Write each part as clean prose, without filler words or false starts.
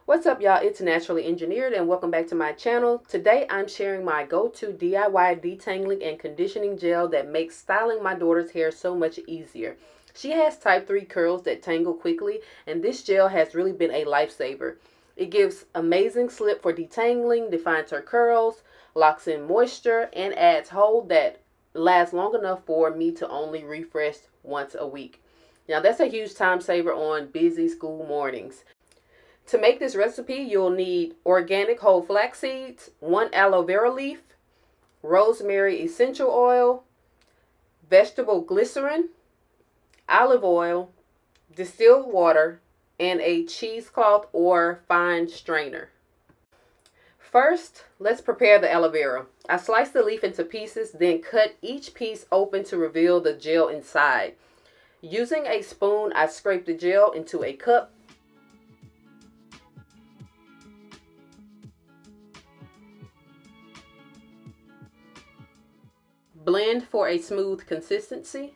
What's up, y'all? It's Naturally Engineered and welcome back to my channel. Today I'm sharing my go-to DIY detangling and conditioning gel that makes styling my daughter's hair so much easier. She has type 3 curls that tangle quickly, and this gel has really been a lifesaver. It gives amazing slip for detangling, defines her curls, locks in moisture, and adds hold that lasts long enough for me to only refresh once a week. Now that's a huge time saver on busy school mornings. To make this recipe, you'll need organic whole flax seeds, 1 aloe vera leaf, rosemary essential oil, vegetable glycerin, olive oil, distilled water, and a cheesecloth or fine strainer. First, let's prepare the aloe vera. I slice the leaf into pieces, then cut each piece open to reveal the gel inside. Using a spoon, I scrape the gel into a cup. Blend for a smooth consistency.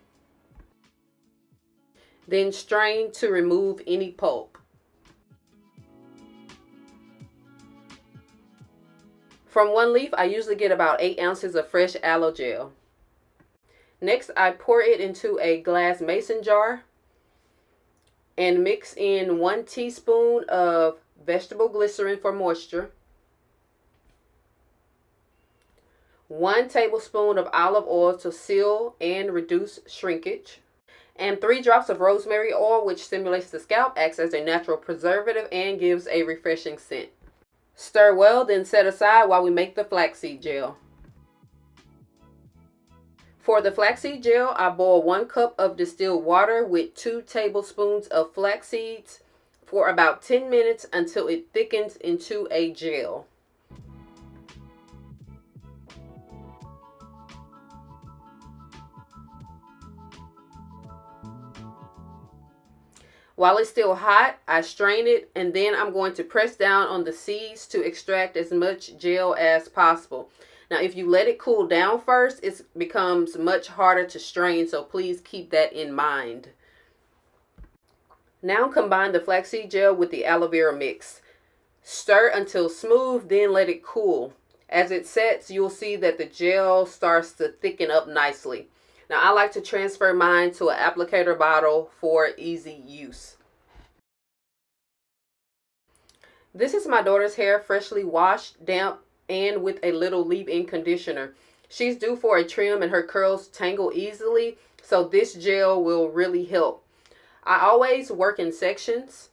Then strain to remove any pulp. From one leaf, I usually get about 8 ounces of fresh aloe gel. Next, I pour it into a glass mason jar and mix in 1 teaspoon of vegetable glycerin for moisture, 1 tablespoon of olive oil to seal and reduce shrinkage, and 3 drops of rosemary oil, which stimulates the scalp, acts as a natural preservative, and gives a refreshing scent. Stir well, then set aside while we make the flaxseed gel. For the flaxseed gel, I boil 1 cup of distilled water with 2 tablespoons of flax seeds for about 10 minutes until it thickens into a gel. While it's still hot, I strain it, and then I'm going to press down on the seeds to extract as much gel as possible. Now, if you let it cool down first, it becomes much harder to strain, so please keep that in mind. Now combine the flaxseed gel with the aloe vera mix. Stir until smooth, then let it cool. As it sets, you'll see that the gel starts to thicken up nicely. Now, I like to transfer mine to an applicator bottle for easy use. This is my daughter's hair, freshly washed, damp, and with a little leave-in conditioner. She's due for a trim and her curls tangle easily, so this gel will really help. I always work in sections.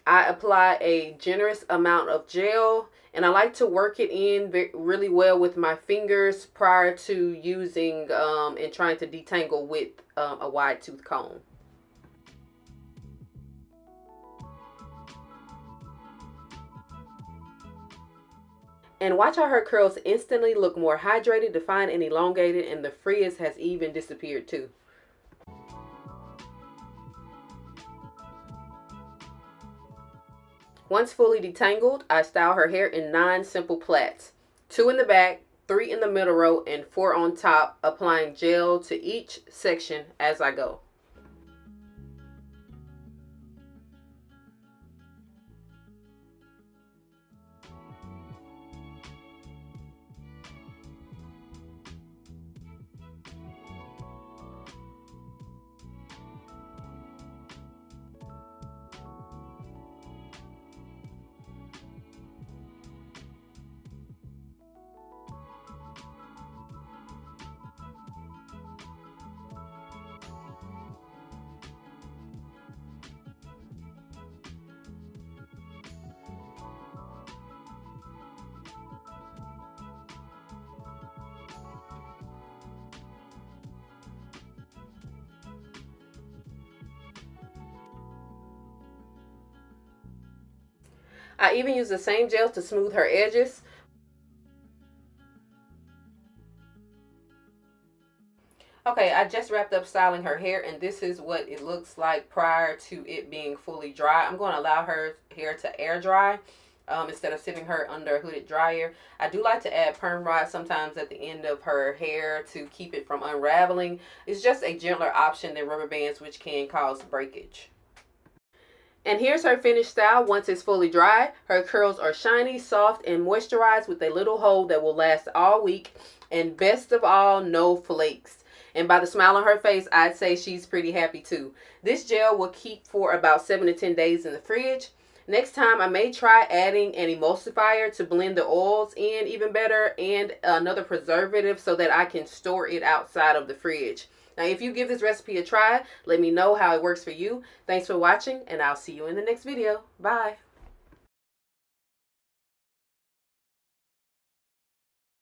I apply a generous amount of gel, and I like to work it in really well with my fingers prior to using and trying to detangle with a wide tooth comb. And watch how her curls instantly look more hydrated, defined, and elongated, and the frizz has even disappeared too. Once fully detangled, I style her hair in 9 simple plaits, 2 in the back, 3 in the middle row, and 4 on top, applying gel to each section as I go. I even use the same gel to smooth her edges. Okay, I just wrapped up styling her hair, and this is what it looks like prior to it being fully dry. I'm going to allow her hair to air dry instead of sitting her under a hooded dryer. I do like to add perm rods sometimes at the end of her hair to keep it from unraveling. It's just a gentler option than rubber bands, which can cause breakage. And here's her finished style once it's fully dry. Her curls are shiny, soft, and moisturized with a little hold that will last all week. And best of all, no flakes. And by the smile on her face, I'd say she's pretty happy too. This gel will keep for about 7 to 10 days in the fridge. Next time, I may try adding an emulsifier to blend the oils in even better, and another preservative so that I can store it outside of the fridge. Now, if you give this recipe a try, let me know how it works for you. Thanks for watching, and I'll see you in the next video. Bye.